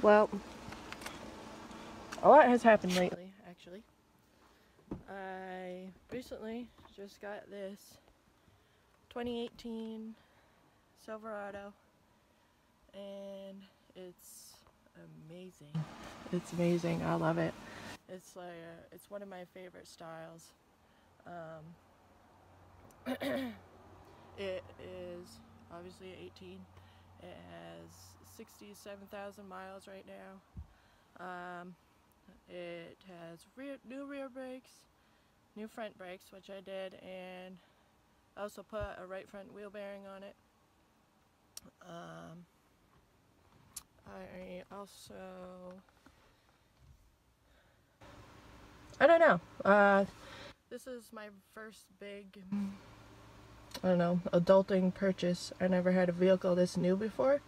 Well, a lot has happened lately, actually. I recently just got this 2018 Silverado, and it's amazing. It's amazing. I love it. It's like it's one of my favorite styles. It is obviously 18. It has 67,000 miles right now. It has new rear brakes, new front brakes, which I did, and I also put a right front wheel bearing on it. I don't know. This is my first big, I don't know, adulting purchase. I never had a vehicle this new before.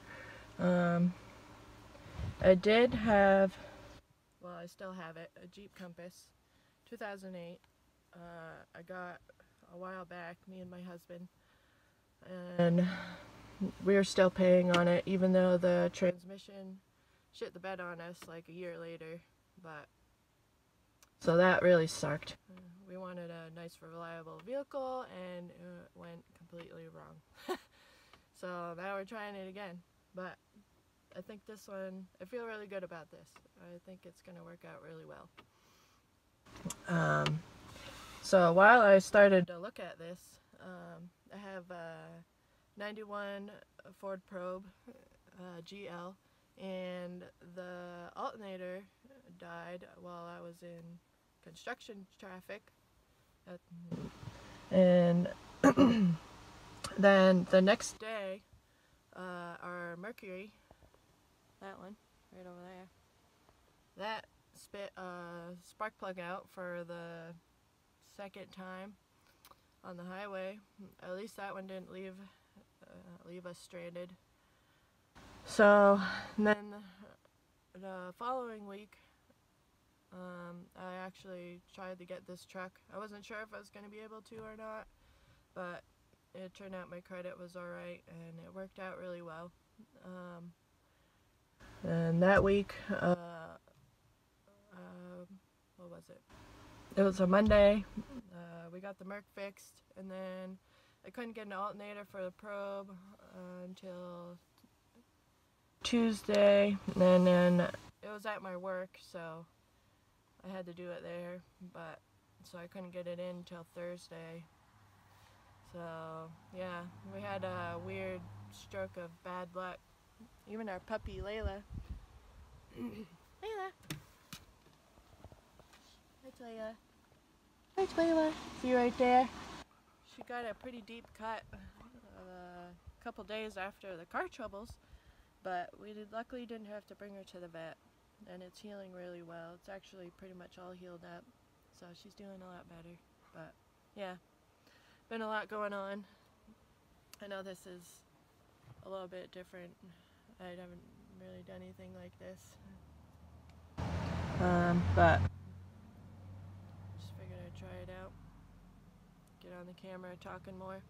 I did have, well, I still have it, a Jeep Compass, 2008. I got a while back, me and my husband, and we're still paying on it, even though the transmission shit the bed on us like a year later. But so that really sucked. We wanted a nice, reliable vehicle, and it went completely wrong. So now we're trying it again. But I think this one, I feel really good about this. I think it's going to work out really well. So while I started to look at this, I have a 91 Ford Probe GL, and the alternator died while I was in construction traffic. And then the next day, our Mercury, that one right over there, that spit a spark plug out for the second time on the highway. At least that one didn't leave us stranded. So then the following week, I actually tried to get this truck. I wasn't sure if I was going to be able to or not, but it turned out my credit was alright, and it worked out really well. And that week, what was it? It was a Monday. We got the Merc fixed, and then I couldn't get an alternator for the Probe until Tuesday, and then it was at my work, so I had to do it there, but so I couldn't get it in until Thursday. So yeah, we had a weird stroke of bad luck. Even our puppy Layla. Layla. That's Layla. There's Layla. See right there? She got a pretty deep cut a couple days after the car troubles, but we luckily didn't have to bring her to the vet, and it's healing really well. It's actually pretty much all healed up, so she's doing a lot better. But yeah, been a lot going on. I know this is a little bit different. I haven't really done anything like this, but just figured I'd try it out. Get on the camera talking more.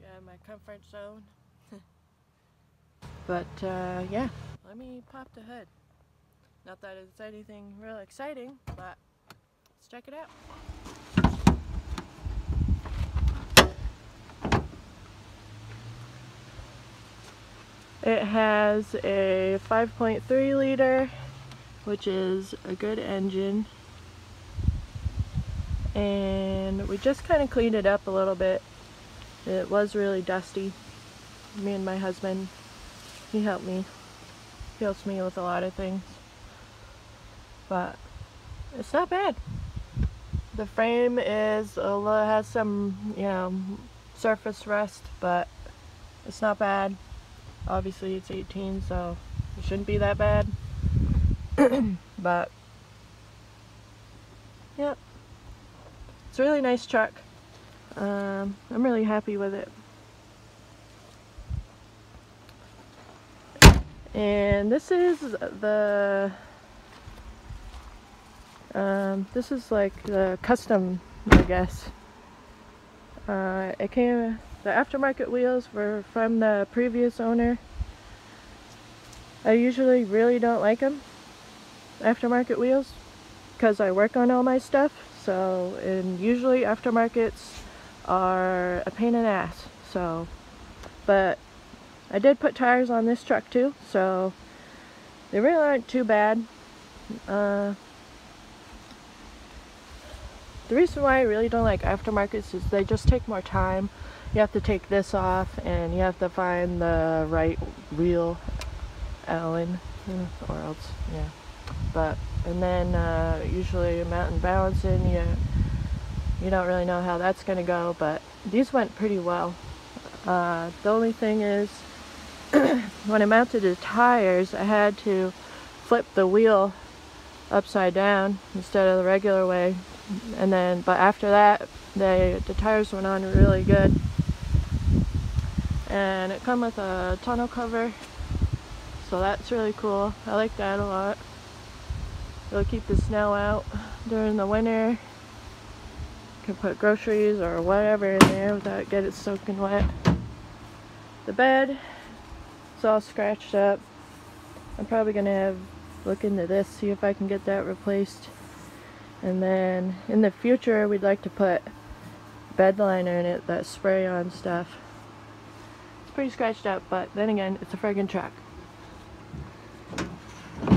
Get out of my comfort zone. But yeah, let me pop the hood. Not that it's anything real exciting, but let's check it out. It has a 5.3 liter, which is a good engine. And we just kind of cleaned it up a little bit. It was really dusty. Me and my husband, he helped me. He helps me with a lot of things. But it's not bad. The frame has some, surface rust, but it's not bad. Obviously it's 18, so it shouldn't be that bad. But yep, it's a really nice truck. I'm really happy with it. And this is like the custom, I guess. The aftermarket wheels were from the previous owner. I usually really don't like them, aftermarket wheels, because I work on all my stuff. So, and usually aftermarkets are a pain in the ass. So, but I did put tires on this truck too, so they really aren't too bad. The reason why I really don't like aftermarkets is they just take more time. You have to take this off and you have to find the right wheel Allen, or else, yeah. But, and then usually mountain balancing, you don't really know how that's going to go, but these went pretty well. The only thing is, when I mounted the tires, I had to flip the wheel upside down instead of the regular way, and then, but after that, the tires went on really good. And it comes with a tonneau cover, so that's really cool. I like that a lot. It'll keep the snow out during the winter. You can put groceries or whatever in there without getting it soaking wet. The bed, it's all scratched up. I'm probably gonna look into this, see if I can get that replaced. And then in the future, we'd like to put bed liner in it, that spray-on stuff. It's pretty scratched up, but then again, it's a friggin' truck.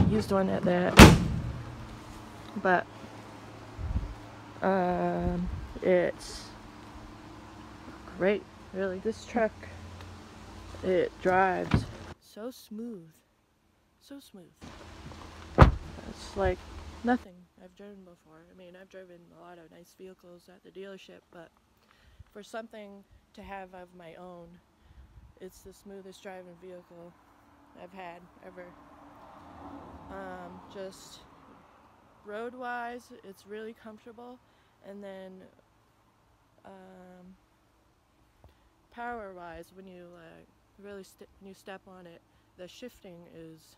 Used one at that. But it's great, really. This truck, it drives so smooth, so smooth. It's like nothing I've driven before. I mean, I've driven a lot of nice vehicles at the dealership, but for something to have of my own, it's the smoothest driving vehicle I've had ever. Just road-wise, it's really comfortable, and then power-wise, when you really when you step on it, the shifting is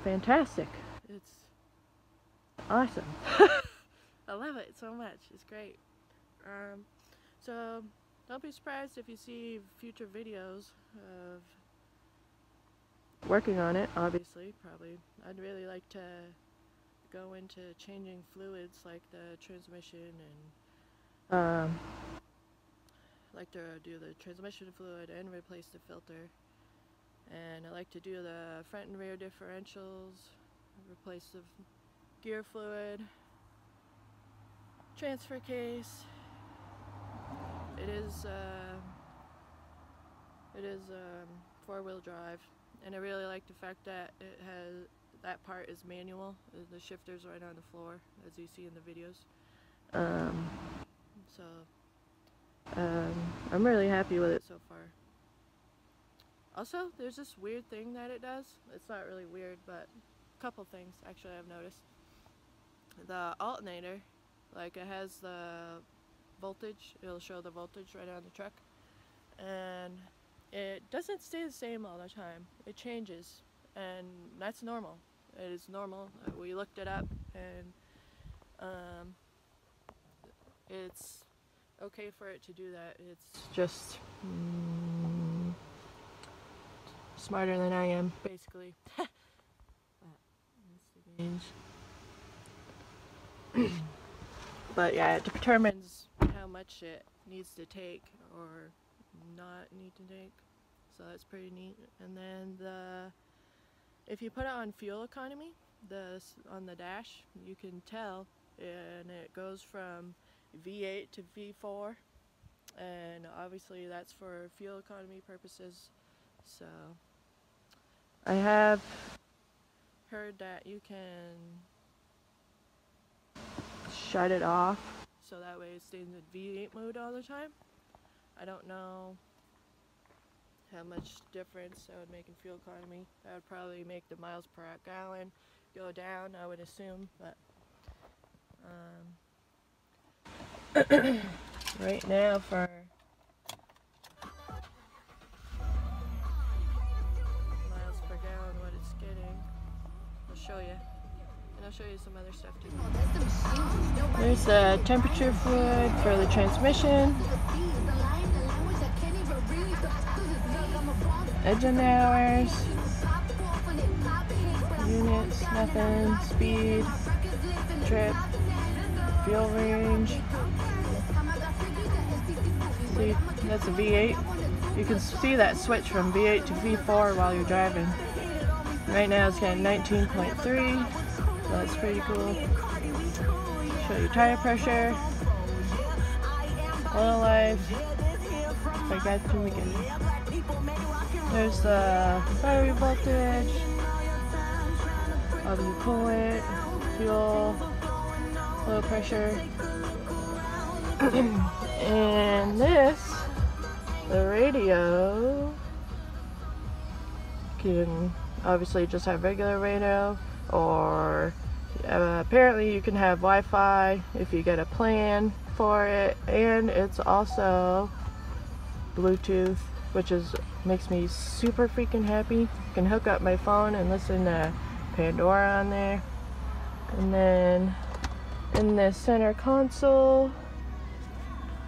fantastic. It's awesome. I love it so much. It's great. So don't be surprised if you see future videos of working on it. Obviously, probably. I'd really like to go into changing fluids like the transmission, and like to do the transmission fluid and replace the filter. And I like to do the front and rear differentials, replace the gear fluid, transfer case. It is four-wheel drive, and I really like the fact that it has, that part is manual. The shifter's right on the floor, as you see in the videos. I'm really happy with it so far. Also, there's this weird thing that it does. It's not really weird, but a couple things actually I've noticed. The alternator, like, it has the voltage. It'll show the voltage right on the truck, and it doesn't stay the same all the time. It changes, and that's normal. It is normal. We looked it up, and it's okay for it to do that. It's just smarter than I am, basically. That's the gauge. But yeah, it determines how much it needs to take or not need to take, so that's pretty neat. And then if you put it on fuel economy, on the dash, you can tell, and it goes from V8 to V4, and obviously that's for fuel economy purposes. So I have heard that you can shut it off so that way it stays in V8 mode all the time. I don't know how much difference that would make in fuel economy. That would probably make the miles per gallon go down, I would assume, but right now for miles per gallon what it's getting, I'll show you. And I'll show you some other stuff too. There's the temperature fluid for the transmission, engine hours, units, nothing, speed, trip, fuel range. See, that's a V8. You can see that switch from V8 to V4 while you're driving. Right now it's got 19.3, so that's pretty cool. Show you tire pressure, oil life, like that's from the beginning. There's the battery voltage, the coolant, fuel, oil pressure, and this, the radio, can obviously just have regular radio, or apparently you can have Wi-Fi if you get a plan for it, and it's also Bluetooth, which makes me super freaking happy. I can hook up my phone and listen to Pandora on there. And then in the center console,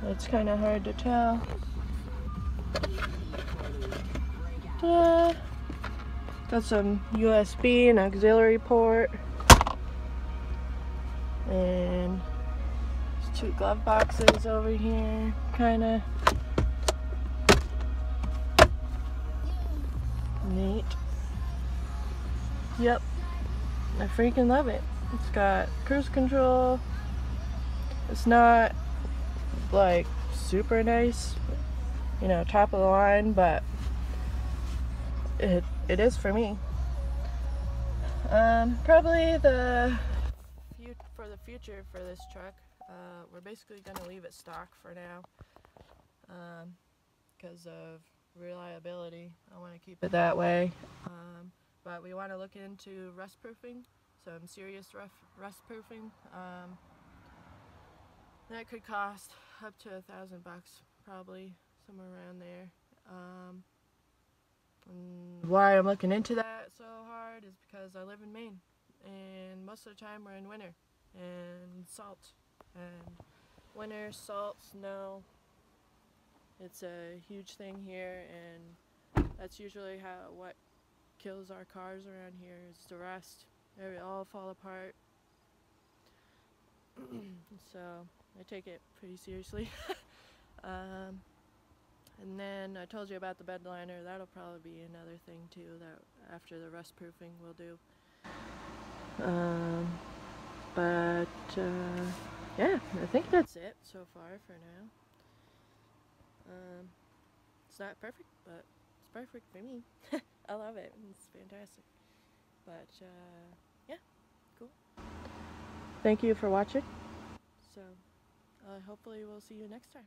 it's kind of hard to tell. Got some USB and auxiliary port, and there's 2 glove boxes over here, kind of neat. Yep, I freaking love it. It's got cruise control. It's not like super nice, you know, top of the line, but it is for me. Probably for the future for this truck, we're basically going to leave it stock for now, because of reliability. I want to keep it that way, but we want to look into rust proofing, some serious rust proofing. That could cost up to $1,000 probably, somewhere around there. And why I'm looking into that so hard is because I live in Maine, and most of the time we're in winter and salt, and winter, salt, snow, it's a huge thing here, and that's usually what kills our cars around here is the rust. They all fall apart. So I take it pretty seriously. And then I told you about the bed liner. That'll probably be another thing too that after the rust proofing we'll do. Yeah, I think that's it so far for now. It's not perfect, but it's perfect for me. I love it. It's fantastic. But yeah, cool. Thank you for watching. So hopefully we'll see you next time.